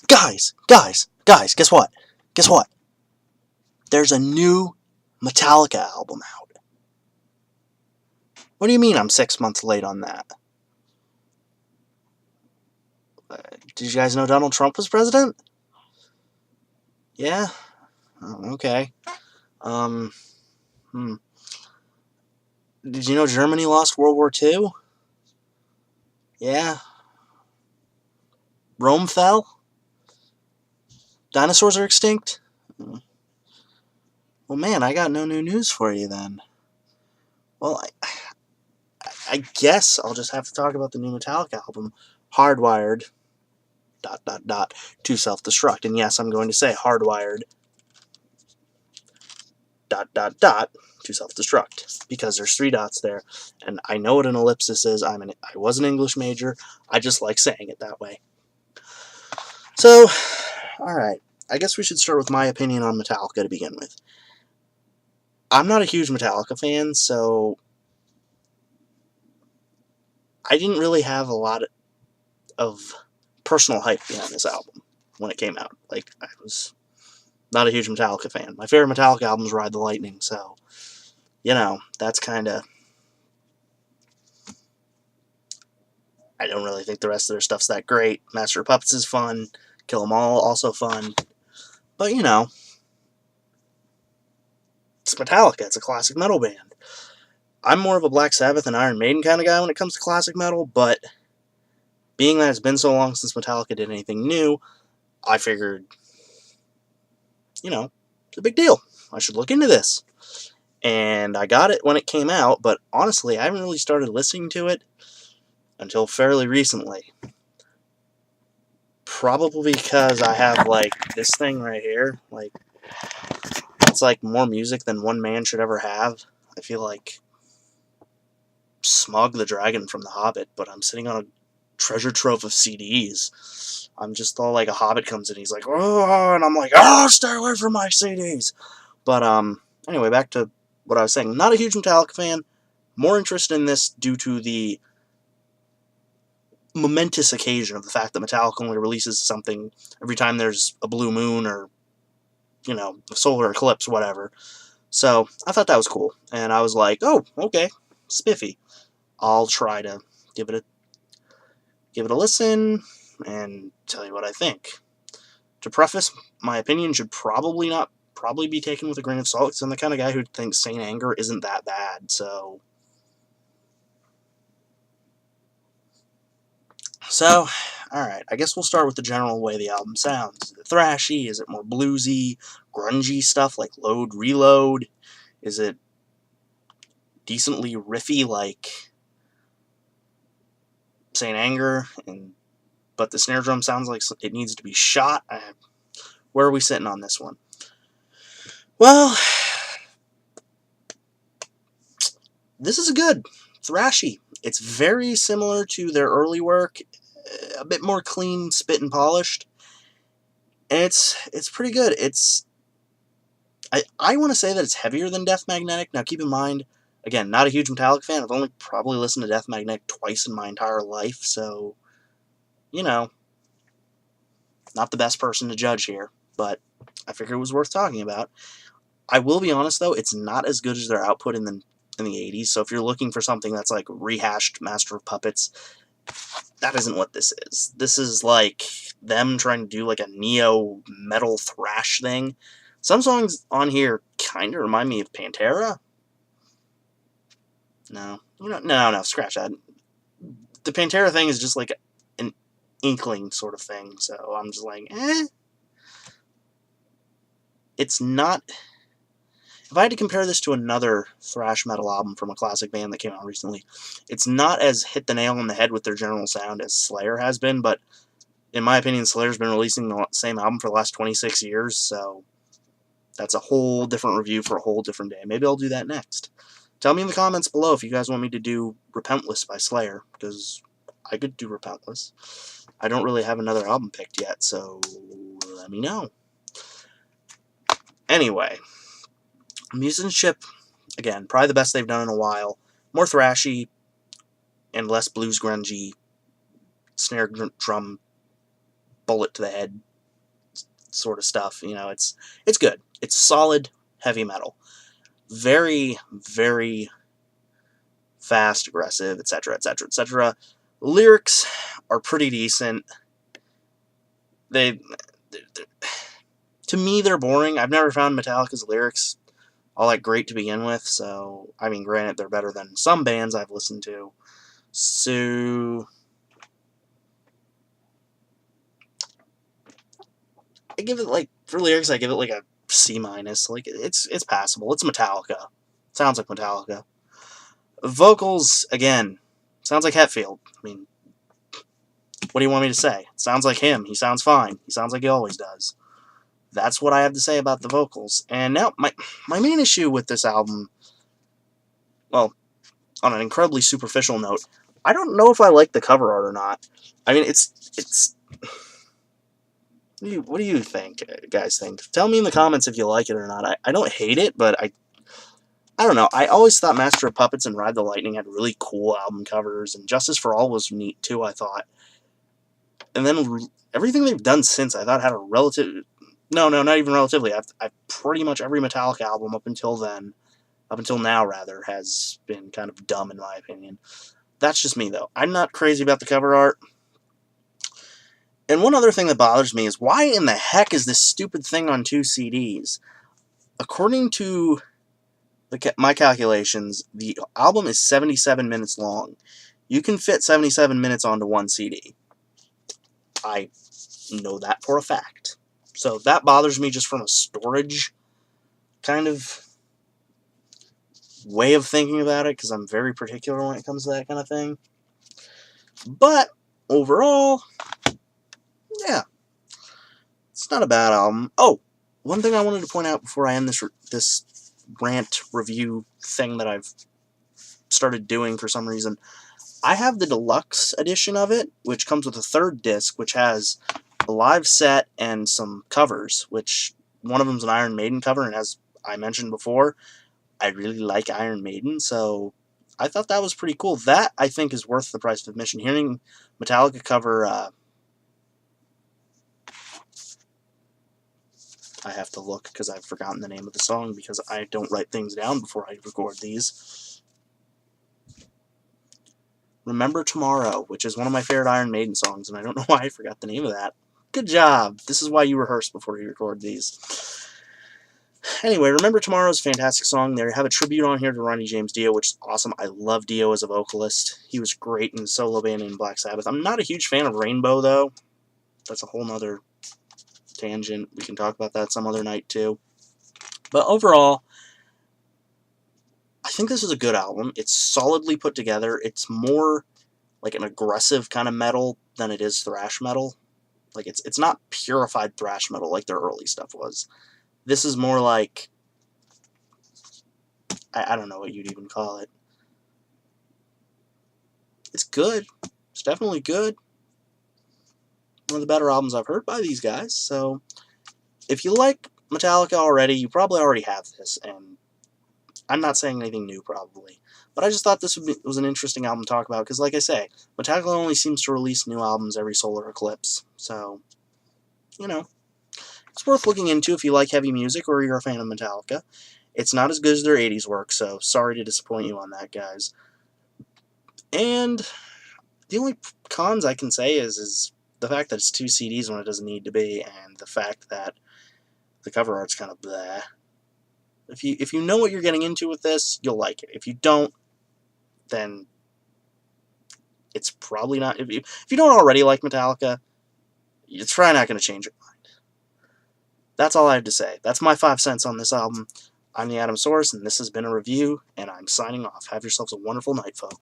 guys, guess what? Guess what? There's a new Metallica album out. What do you mean I'm 6 months late on that? Did you guys know Donald Trump was president? Yeah? Oh, okay. Did you know Germany lost World War II? Yeah. Rome fell? Dinosaurs are extinct? Well, man, I got no new news for you then. Well, I guess I'll just have to talk about the new Metallica album, Hardwired, ... to self-destruct. And yes, I'm going to say Hardwired, ... to self-destruct, because there's 3 dots there, and I know what an ellipsis is. I was an English major. I just like saying it that way. So, alright, I guess we should start with my opinion on Metallica to begin with. I'm not a huge Metallica fan, so I didn't really have a lot of personal hype behind this album when it came out. Like, I was not a huge Metallica fan. My favorite Metallica album is Ride the Lightning, so, you know, that's kind of... I don't really think the rest of their stuff's that great. Master of Puppets is fun. Kill 'Em All, also fun. But, you know, it's Metallica. It's a classic metal band. I'm more of a Black Sabbath and Iron Maiden kind of guy when it comes to classic metal, but being that it's been so long since Metallica did anything new, I figured, you know, it's a big deal. I should look into this. And I got it when it came out, but honestly, I haven't really started listening to it until fairly recently. Probably because I have, like, this thing right here. Like, it's like more music than one man should ever have. I feel like Smog the Dragon from The Hobbit, but I'm sitting on a treasure trove of CDs. I'm just all like a Hobbit comes in, he's like, oh, and I'm like, oh, stay away from my CDs. But, anyway, back to what I was saying. Not a huge Metallica fan. More interested in this due to the momentous occasion of the fact that Metallica only releases something every time there's a blue moon or, you know, a solar eclipse, whatever. So, I thought that was cool. And I was like, oh, okay, spiffy. I'll try to give it a listen and tell you what I think. To preface, my opinion should probably be taken with a grain of salt, because I'm the kind of guy who thinks Saint Anger isn't that bad, so... alright, I guess we'll start with the general way the album sounds. Is it thrashy? Is it more bluesy, grungy stuff like Load, Reload? Is it decently riffy like Saint Anger, but the snare drum sounds like it needs to be shot? Where are we sitting on this one? Well, this is good. Thrashy. It's very similar to their early work, a bit more clean, spit and polished. And it's pretty good. I want to say that it's heavier than Death Magnetic. Now keep in mind, again, not a huge Metallica fan. I've only probably listened to Death Magnetic twice in my entire life, so, you know, not the best person to judge here, but I figured it was worth talking about. I will be honest, though, it's not as good as their output in the 80s, so if you're looking for something that's like rehashed Master of Puppets, that isn't what this is. This is like them trying to do like a neo-metal thrash thing. Some songs on here kind of remind me of Pantera. No, scratch that. The Pantera thing is just like an inkling sort of thing, so I'm just like, eh. It's not... If I had to compare this to another thrash metal album from a classic band that came out recently, it's not as hit the nail on the head with their general sound as Slayer has been, but in my opinion, Slayer's been releasing the same album for the last 26 years, so that's a whole different review for a whole different day. Maybe I'll do that next. Tell me in the comments below if you guys want me to do Repentless by Slayer, because I could do Repentless. I don't really have another album picked yet, so let me know. Anyway, musicianship, again, probably the best they've done in a while. More thrashy and less blues grungy, snare drum bullet to the head sort of stuff. You know, it's good. It's solid heavy metal. Very, very fast, aggressive, etc., etc., etc. Lyrics are pretty decent. They, to me, they're boring. I've never found Metallica's lyrics all that great to begin with, so, I mean, granted, they're better than some bands I've listened to. So, I give it, like, for lyrics, I give it, like, a C-. Like, it's passable. It's Metallica. Sounds like Metallica. Vocals, again, sounds like Hetfield. I mean, what do you want me to say? Sounds like him. He sounds fine. He sounds like he always does. That's what I have to say about the vocals. And now, my main issue with this album, well, on an incredibly superficial note, I don't know if I like the cover art or not. I mean, it's. What do you think, guys? Think? Tell me in the comments if you like it or not. I don't hate it, but I don't know. I always thought Master of Puppets and Ride the Lightning had really cool album covers, and Justice for All was neat too, I thought. And then everything they've done since, I thought had a relative... No, not even relatively. I've pretty much every Metallica album up until now, rather, has been kind of dumb in my opinion. That's just me, though. I'm not crazy about the cover art. And one other thing that bothers me is, why in the heck is this stupid thing on 2 CDs? According to my calculations, the album is 77 minutes long. You can fit 77 minutes onto 1 CD. I know that for a fact. So that bothers me just from a storage kind of way of thinking about it, because I'm very particular when it comes to that kind of thing. But overall, yeah, it's not a bad album. Oh, one thing I wanted to point out before I end this rant review thing that I've started doing for some reason. I have the deluxe edition of it, which comes with a 3rd disc, which has a live set and some covers, which one of them's an Iron Maiden cover, and as I mentioned before, I really like Iron Maiden, so I thought that was pretty cool. That, I think, is worth the price of admission. Hearing Metallica cover, I have to look because I've forgotten the name of the song, because I don't write things down before I record these. Remember Tomorrow, which is one of my favorite Iron Maiden songs, and I don't know why I forgot the name of that. Good job. This is why you rehearse before you record these. Anyway, Remember Tomorrow is a fantastic song. They have a tribute on here to Ronnie James Dio, which is awesome. I love Dio as a vocalist. He was great in the solo band in Black Sabbath. I'm not a huge fan of Rainbow, though. That's a whole nother tangent. We can talk about that some other night, too. But overall, I think this is a good album. It's solidly put together. It's more like an aggressive kind of metal than it is thrash metal. Like, it's not purified thrash metal like their early stuff was. This is more like, I don't know what you'd even call it. It's good. It's definitely good. One of the better albums I've heard by these guys. So, if you like Metallica already, you probably already have this, and I'm not saying anything new, probably. But I just thought this was an interesting album to talk about, because, like I say, Metallica only seems to release new albums every solar eclipse. So, you know, it's worth looking into if you like heavy music or you're a fan of Metallica. It's not as good as their 80s work, so sorry to disappoint you on that, guys. And the only cons I can say is the fact that it's 2 CDs when it doesn't need to be, and the fact that the cover art's kind of bleh. If you know what you're getting into with this, you'll like it. If you don't, then it's probably not. If you don't already like Metallica, it's probably not going to change your mind. That's all I have to say. That's my 5 cents on this album. I'm the Adamsaurus, and this has been a review, and I'm signing off. Have yourselves a wonderful night, folks.